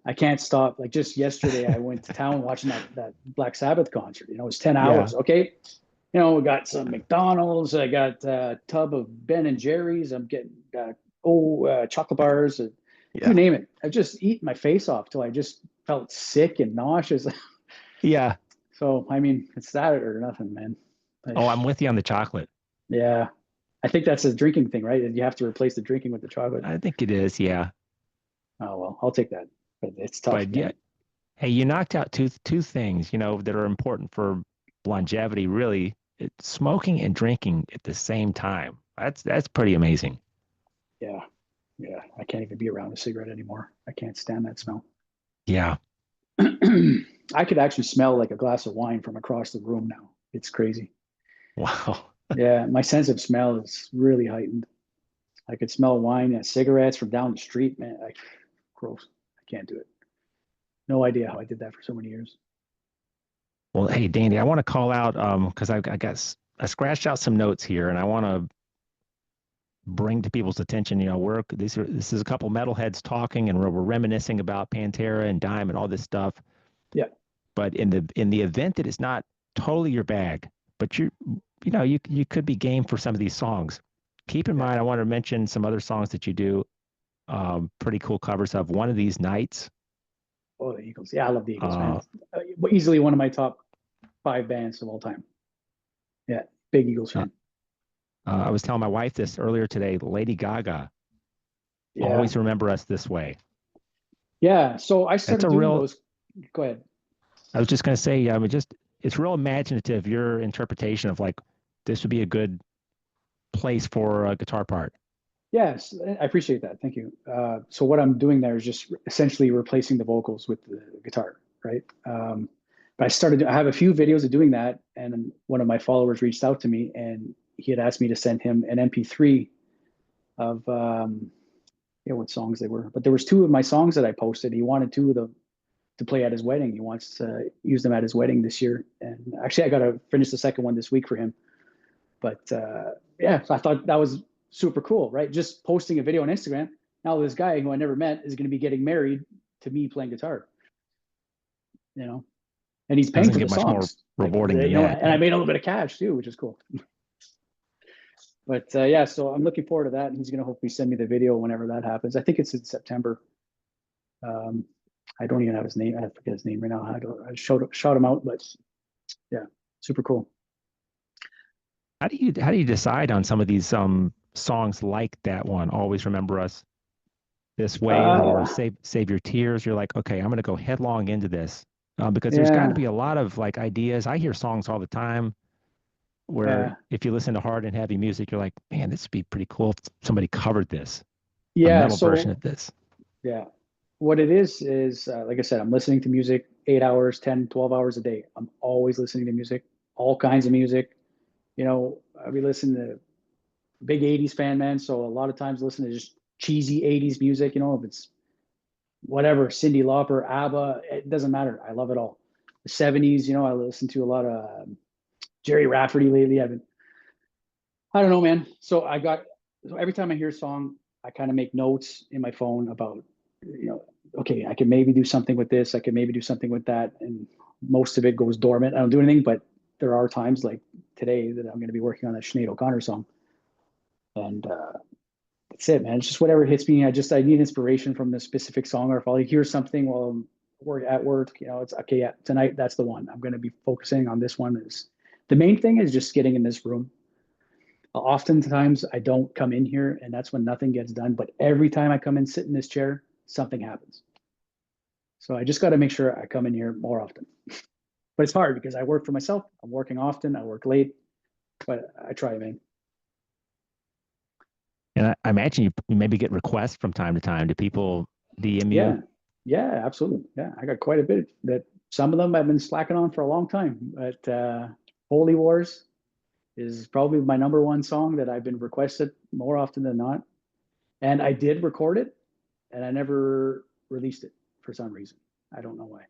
I can't stop. Like just yesterday, I went to town watching that Black Sabbath concert. It was 10 yeah, hours. Okay. We got some McDonald's. I got a tub of Ben and Jerry's. I'm getting chocolate bars. You yeah, name it. I just eat my face off till I just felt sick and nauseous. yeah. So, I mean, it's that or nothing, man. Oh, I'm with you on the chocolate. Yeah. I think that's a drinking thing, right? You have to replace the drinking with the chocolate. I think it is. Yeah. Oh, well, I'll take that. But it's tough, But yeah, man. hey, you knocked out two things, that are important for longevity, really. It's smoking and drinking at the same time. That's pretty amazing. Yeah. Yeah. I can't even be around a cigarette anymore. I can't stand that smell. Yeah. I could actually smell like a glass of wine from across the room now. It's crazy. Wow. Yeah, my sense of smell is really heightened. I could smell wine and cigarettes from down the street, man. Gross. I can't do it. No idea how I did that for so many years. Well, hey, Danny, I want to call out because I scratched out some notes here, and I want to bring to people's attention. This is a couple metalheads talking, and we're reminiscing about Pantera and Dime and all this stuff. Yeah. But in the event that it's not totally your bag, but you could be game for some of these songs. Keep in Yeah. mind, I want to mention some other songs that you do, pretty cool covers of One of These Nights. Oh, the Eagles. Yeah, I love the Eagles, man. Uh, Easily one of my top 5 bands of all time. Yeah, big Eagles uh, fan. I was telling my wife this earlier today. Lady Gaga Yeah. Always remember us this way. Yeah. So I started doing real, those. Go ahead. I was just going to say, it's real imaginative, your interpretation of like, this would be a good place for a guitar part. Yes, I appreciate that. Thank you. So what I'm doing there is just essentially replacing the vocals with the guitar, right? But I have a few videos of doing that, and one of my followers reached out to me, and he had asked me to send him an MP3 of what songs they were. But there was two of my songs that I posted. He wanted two of them to play at his wedding. He wants to use them at his wedding this year. And actually, I got to finish the second one this week for him. But yeah, so I thought that was super cool, right? Just posting a video on Instagram. Now this guy who I never met is going to be getting married to me playing guitar, and he's paying Doesn't for get the much more songs, rewarding than that. and I made a little bit of cash too, which is cool. But yeah, so I'm looking forward to that. And he's going to hopefully send me the video whenever that happens. I think it's in September. I don't even have his name. I forget his name right now. I shout him out, but yeah, super cool. How do you decide on some of these songs like that one? Always remember us this way, or save your tears. You're like, okay, I'm going to go headlong into this because there's got to be a lot of like ideas. I hear songs all the time where if you listen to hard and heavy music, you're like, man, this would be pretty cool if somebody covered this, a metal version of this. Yeah. What it is, like I said, I'm listening to music 8 hours, 10, 12 hours a day. I'm always listening to music, all kinds of music. I be listening to big 80s fan, man. So a lot of times listen to just cheesy 80s music, if it's whatever, Cyndi Lauper, ABBA, it doesn't matter. I love it all. The 70s, I listen to a lot of Jerry Rafferty lately. I don't know, man. So every time I hear a song, I kind of make notes in my phone about, okay, I can maybe do something with this. I can maybe do something with that. And most of it goes dormant. I don't do anything, but there are times like today that I'm going to be working on that Sinead O'Connor song. And that's it, man. It's just whatever hits me. I need inspiration from the specific song, or if I hear something while I'm at work, it's okay. Yeah, tonight, that's the one. I'm going to be focusing on this one. The main thing is just getting in this room. Oftentimes I don't come in here, and that's when nothing gets done. But every time I come and sit in this chair, something happens. So I just got to make sure I come in here more often. But it's hard because I work for myself. I'm working often. I work late, but I try, man. And I imagine you maybe get requests from time to time. Do people DM you? Yeah, absolutely. Yeah, I got quite a bit. That some of them I've been slacking on for a long time. But Holy Wars is probably my number one song that I've been requested more often than not. And I did record it, and I never released it for some reason. I don't know why.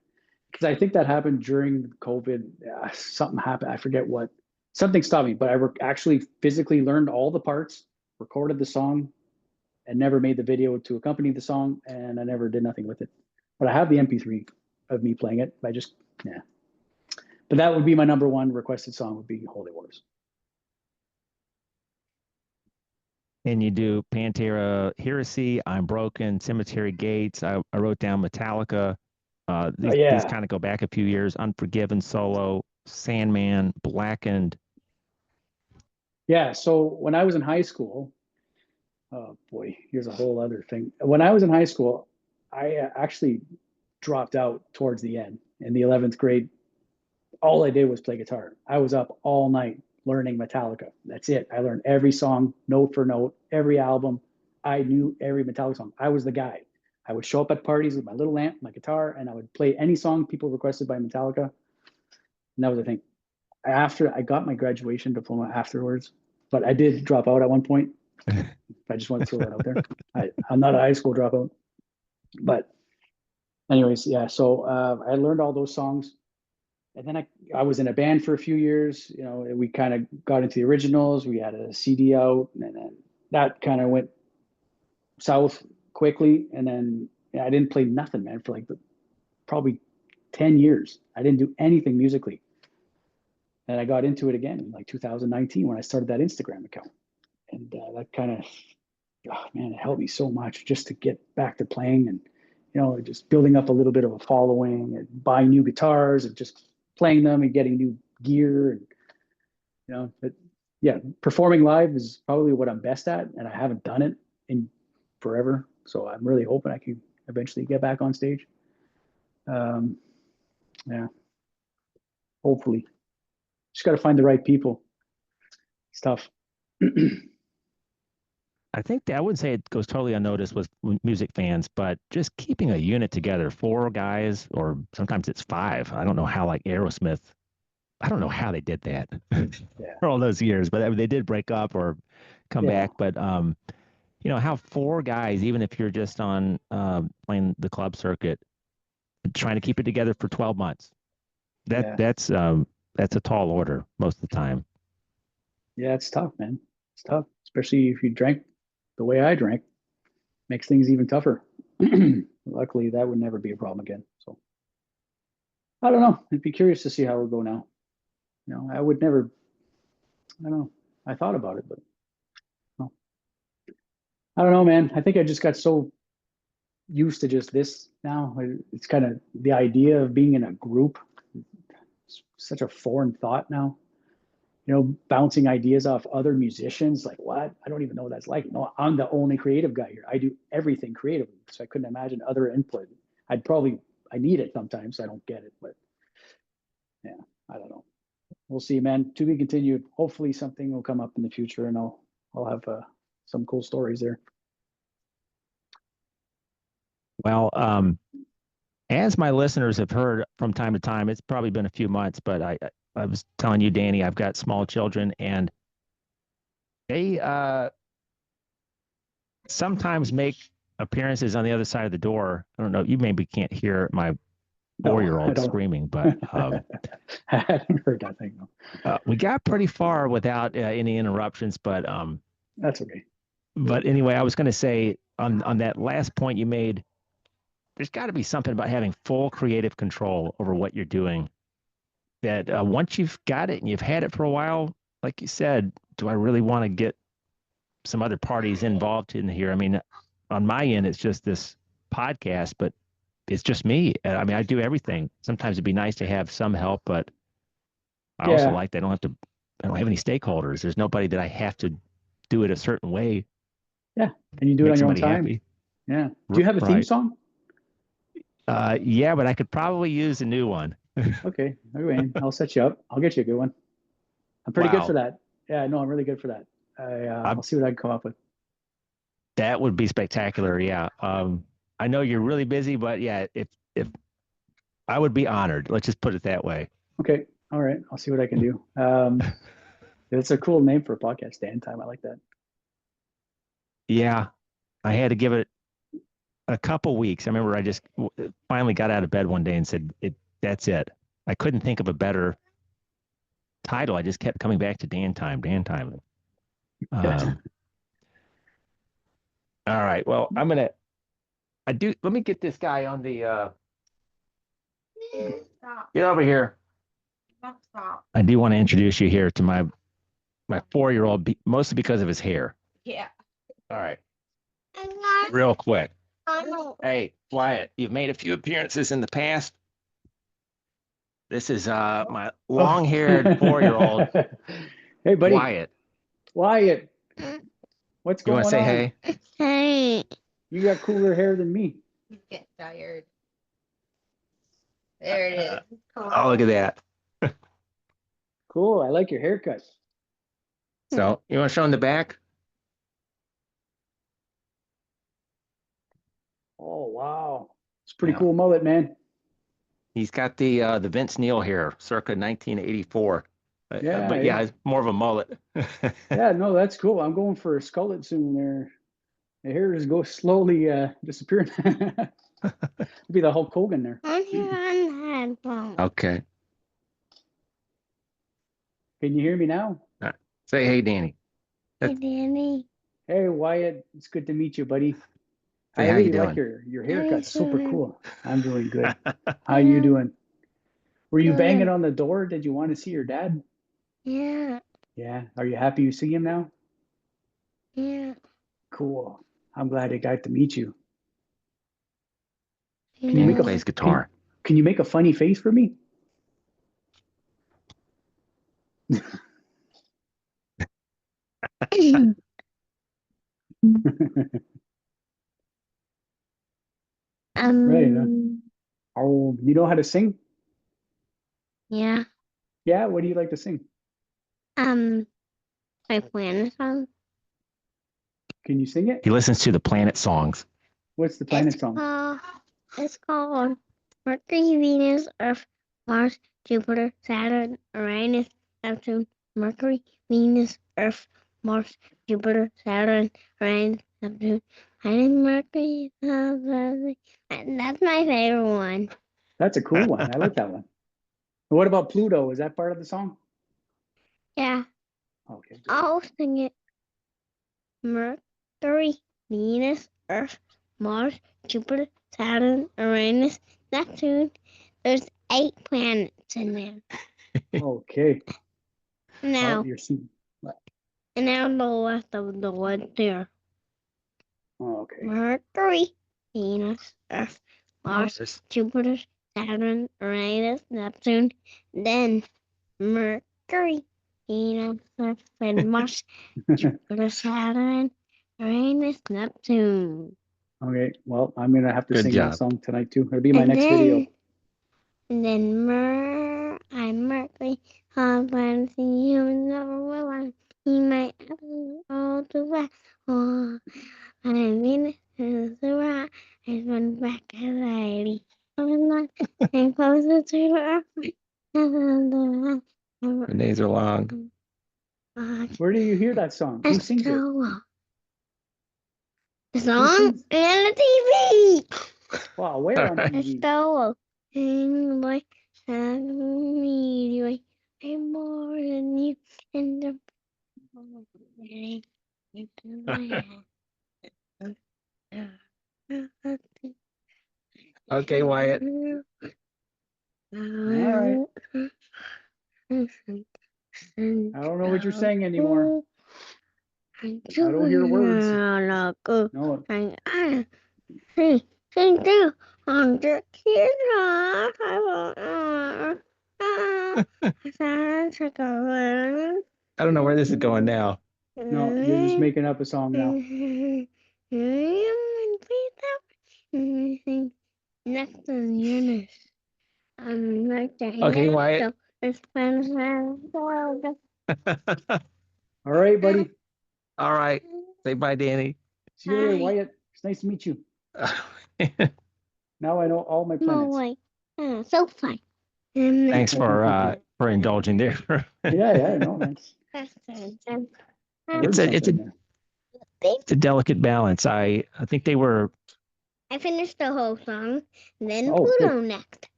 Because I think that happened during COVID. Something happened. I forget what. Something stopped me, but I actually physically learned all the parts, recorded the song, and never made the video to accompany the song, and I never did nothing with it. But I have the MP3 of me playing it. But that would be my number one requested song, would be Holy Wars. And you do Pantera, Heresy, I'm Broken, Cemetery Gates. I wrote down Metallica. These kind of go back a few years. Unforgiven solo, Sandman, Blackened. Yeah. So when I was in high school, oh boy, here's a whole other thing. When I was in high school, I actually dropped out towards the end. In the 11th grade, all I did was play guitar. I was up all night learning Metallica. That's it. I learned every song, note for note, every album. I knew every Metallica song. I was the guy. I would show up at parties with my little lamp, my guitar, and I would play any song people requested by Metallica. And that was the thing. After I got my graduation diploma afterwards, but I did drop out at one point. I just want to throw that out there. I'm not a high school dropout. But anyways, yeah. So I learned all those songs. And then I was in a band for a few years. We kind of got into the originals. We had a CD out, and then that kind of went south quickly. And then I didn't play nothing, man, for like probably 10 years. I didn't do anything musically. And I got into it again in like 2019 when I started that Instagram account. And that kind of, it helped me so much just to get back to playing and, just building up a little bit of a following and buying new guitars and just playing them and getting new gear. And, but yeah, performing live is probably what I'm best at. And I haven't done it in forever. So I'm really hoping I can eventually get back on stage. Yeah, hopefully. Just got to find the right people. It's tough. I think that I wouldn't say it goes totally unnoticed with music fans, but just keeping a unit together, 4 guys, or sometimes it's 5. I don't know how, like Aerosmith, I don't know how they did that Yeah. for all those years, but they did break up or come Yeah. back. But how 4 guys, even if you're just on playing the club circuit, trying to keep it together for 12 months, Yeah. that's a tall order most of the time. Yeah, it's tough, man. It's tough, especially if you drank the way I drank. Makes things even tougher. Luckily, that would never be a problem again. So I don't know. I'd be curious to see how it would go now. I would never. I don't know. I thought about it, but no. I don't know, man. I think I just got so used to just this now. It's kind of the idea of being in a group. It's such a foreign thought now. Bouncing ideas off other musicians. Like, what? I don't even know what that's like. No, I'm the only creative guy here. I do everything creatively. So I couldn't imagine other input. I need it sometimes. So I don't get it. But yeah, I don't know. We'll see, man. To be continued. Hopefully something will come up in the future and I'll have some cool stories there. Well, as my listeners have heard from time to time, it's probably been a few months, but I was telling you, Danny, I've got small children, and they sometimes make appearances on the other side of the door. I don't know. You maybe can't hear my No, 4-year-old screaming, but I haven't heard that thing. No. we got pretty far without any interruptions. But That's okay. but anyway, I was going to say on that last point you made, there's got to be something about having full creative control over what you're doing. That once you've got it and you've had it for a while, like you said, do I really want to get some other parties involved in here? I mean, on my end, it's just this podcast, but it's just me. I mean, I do everything. Sometimes it'd be nice to have some help, but I also like that I don't have any stakeholders. There's nobody that I have to do it a certain way. Yeah. And you do it on your own time. Happy. Yeah. Do you have a theme song? Yeah, but I could probably use a new one. Okay. I'll set you up. I'll get you a good one. I'm pretty good for that. Yeah, no, I'm really good for that. I'll see what I can come up with. That would be spectacular. Yeah. I know you're really busy, but yeah, if I would be honored. Let's just put it that way. Okay. All right. I'll see what I can do. It's a cool name for a podcast, Dan Time. I like that. Yeah. I had to give it a couple weeks. I remember I just finally got out of bed one day and said, that's it. I couldn't think of a better title. I just kept coming back to Dan Time. All right. Well, let me get this guy on the, Stop. get over here. Stop. I do want to introduce you here to my 4-year-old, mostly because of his hair. Yeah. All right. Real quick. Hey, Wyatt, you've made a few appearances in the past. This is my long-haired 4-year-old. Hey, buddy. Wyatt. What's You going on? want to say hey? Hey. You got cooler hair than me. He's getting tired. There it is. Oh, look at that. Cool. I like your haircut. So, you want to show him the back? Oh, wow. It's a pretty cool mullet, man. He's got the Vince Neil hair, circa 1984. But yeah, it's more of a mullet. Yeah, no, that's cool. I'm going for a skullet soon there. The hair is go slowly disappearing. Be the Hulk Hogan there. Okay. Can you hear me now? Say hey, Danny. Hey, Danny. Hey, Wyatt. It's good to meet you, buddy. Say, I how you really like doing? your haircut. Super doing? cool. I'm doing good. How you doing? Were you banging on the door? Did you want to see your dad? Yeah. Yeah. Are you happy you see him now? Yeah. Cool. I'm glad I got to meet you. Can you Plays guitar. Can you make a funny face for me? Right, Oh, you know how to sing? Yeah. Yeah, what do you like to sing? My plan song. Can you sing it? He listens to the Planet songs. What's the planet song? It's called Mercury, Venus, Earth, Mars, Jupiter, Saturn, Uranus, Neptune, Mercury, Venus, Earth, Mars, Jupiter, Saturn, Uranus, Neptune, and Mercury. And that's my favorite one. That's a cool one. I like that one. What about Pluto? Is that part of the song? Yeah, Okay. I'll sing it. Mercury, Venus, Earth, Mars, Jupiter, Saturn, Uranus, Neptune. There's 8 planets in there. Okay. Now, You're singing. and now the rest of the ones there. Okay. Mercury, Venus, Earth, Mars, Jupiter, Saturn, Uranus, Neptune. Then Mercury, Venus, Earth, and Mars, Jupiter, Saturn, Uranus, Neptune. Okay. Well, I'm gonna have to Good sing job. that song tonight too. It'll be my next video. And then I'm Mercury, when the humans never will I. He might have all too fast. Oh, I'm Venus is the right. I run back as I leave. And closer to the earth. The days are long. Where do you hear that song? Who sings it? The song and the TV. Wow, where on TV? Estella, and like me, I'm more than you, and the Okay, Wyatt. All right. I don't know what you're saying anymore. I don't hear words. No. Sing too. On the I don't know where this is going now. No, you're just making up a song now. Next is Eunice. Okay, Wyatt. All right, buddy. All right. Say bye, Danny. See you later, Bye. Wyatt. It's nice to meet you. Now I know all my No planets. way. So fun. Thanks for indulging there. Yeah, no, that's It's a delicate balance. I think they were. I finished the whole song. Then Oh, Pluto good. next.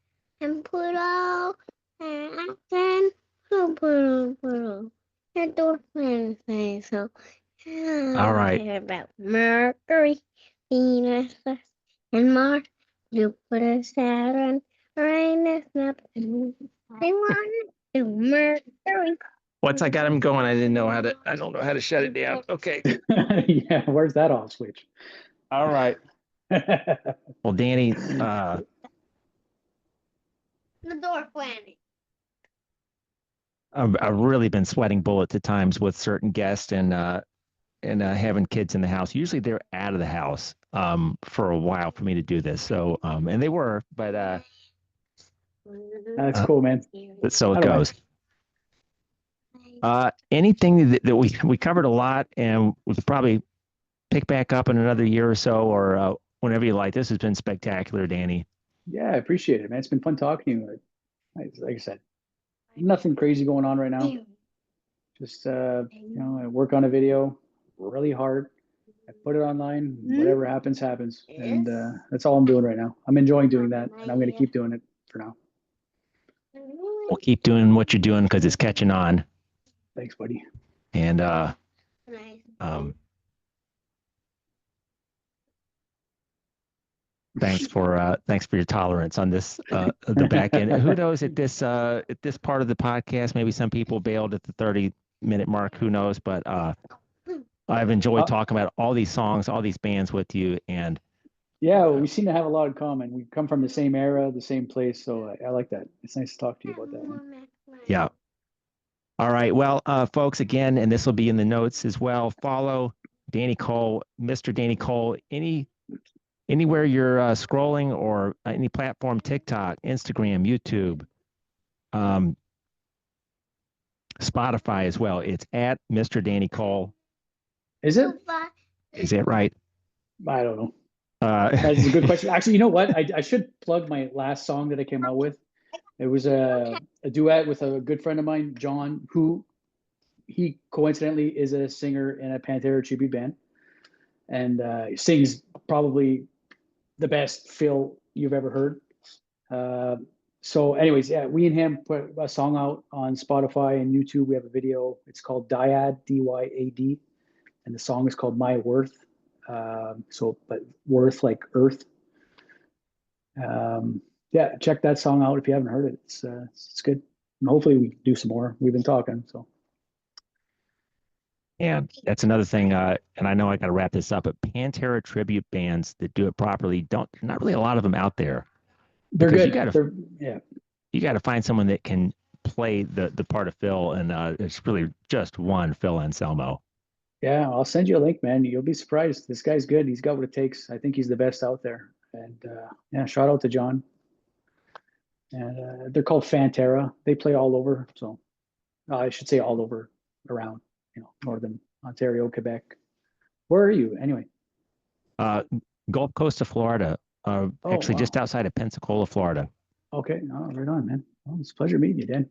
And Pluto. And then Pluto. And the planets say so. All right. About Mercury, Venus, and Mars, Jupiter, Saturn, Uranus, Neptune. I want to do Mercury. Once I got him going, I don't know how to shut it down. Okay. Yeah, where's that off switch? All right. Well, Danny, The dwarf planet. I've really been sweating bullets at times with certain guests and having kids in the house. Usually they're out of the house for a while for me to do this. So and they were, but That's cool, man. so I it don't goes. Anything that we covered a lot, and we could probably pick back up in another year or so, or whenever you like. This has been spectacular, Danny. Yeah, I appreciate it, man. It's been fun talking to you. Like I said, nothing crazy going on right now. Just I work on a video really hard. I put it online. Whatever happens, happens, and that's all I'm doing right now. I'm enjoying doing that, and I'm going to keep doing it for now. We'll keep doing what you're doing because it's catching on. Thanks, buddy. And thanks for your tolerance on this the back end. Who knows at this part of the podcast, maybe some people bailed at the 30-minute mark. Who knows? But I've enjoyed talking about all these songs, all these bands with you, and yeah, well, we seem to have a lot in common. We come from the same era, the same place, so I like that. It's nice to talk to you about that, man. Yeah. All right. Well, folks, again, and this will be in the notes as well. Follow Danny Cole, Mr. Danny Cole, any anywhere you're scrolling or any platform, TikTok, Instagram, YouTube, Spotify as well. It's at Mr. Danny Cole. Is it? Is that right? I don't know. That's a good question. Actually, you know what? I should plug my last song that I came out with. It was a duet with a good friend of mine, John, who he coincidentally is a singer in a Pantera tribute band, and sings probably the best fill you've ever heard. So anyways, yeah, we and him put a song out on Spotify and YouTube. We have a video. It's called Dyad, D-Y-A-D, and the song is called My Worth. But worth like earth. Yeah, check that song out if you haven't heard it. It's good. And hopefully we do some more. We've been talking, so. Yeah, that's another thing. And I know I got to wrap this up, but Pantera tribute bands that do it properly not really a lot of them out there. They're Because good. You got to find someone that can play the part of Phil, and it's really just one Phil Anselmo. Yeah, I'll send you a link, man. You'll be surprised. This guy's good. He's got what it takes. I think he's the best out there. And yeah, shout out to John. And they're called Fantera. They play all over. So I should say all over around, northern Ontario, Quebec. Where are you anyway? Gulf Coast of Florida. Actually, wow. just outside of Pensacola, Florida. Okay, right on, man. Well, it's a pleasure meeting you, Dan.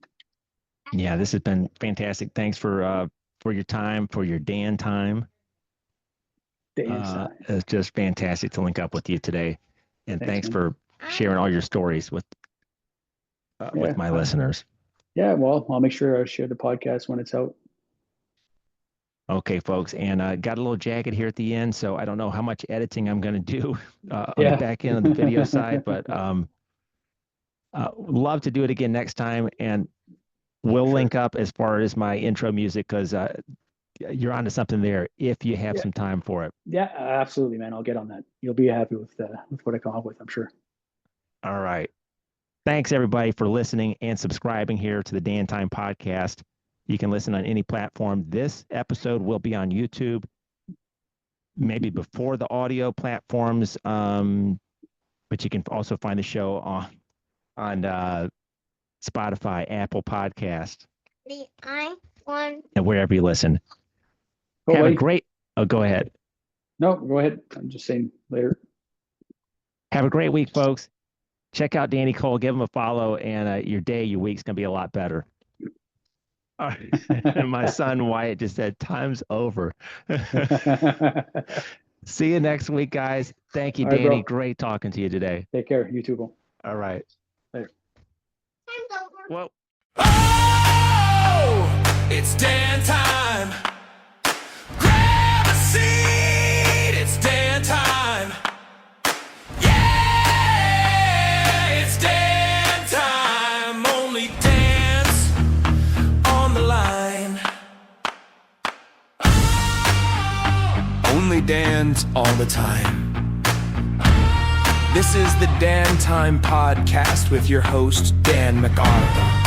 Yeah, this has been fantastic. Thanks for your time, for your Dan time. It's just fantastic to link up with you today, and thanks for sharing all your stories with my listeners. Yeah, well, I'll make sure I share the podcast when it's out. Okay, folks, and got a little jagged here at the end, so I don't know how much editing I'm going to do on the back end of the video side, but love to do it again next time, and we'll link up as far as my intro music, because you're onto something there if you have some time for it. Yeah, absolutely, man. I'll get on that. You'll be happy with what I come up with, I'm sure. All right. Thanks, everybody, for listening and subscribing here to the Dan Time Podcast. You can listen on any platform. This episode will be on YouTube, maybe before the audio platforms, but you can also find the show on Spotify, Apple Podcast, and wherever you listen. Have a great. Oh, go ahead. No, go ahead. I'm just saying later. Have a great week, folks. Check out Danny Cole. Give him a follow, and your week's gonna be a lot better. And my son Wyatt just said, "Time's over." See you next week, guys. Thank you, All right, Danny. bro. Great talking to you today. Take care. You too, bro. All right. Later. Time's over. Well. Oh, it's Dan time. Grab a seat. It's Dan time. Yeah, it's Dan time. Only dance on the line. Only dance all the time. This is the Dan Time Podcast with your host, Dan MacArthur.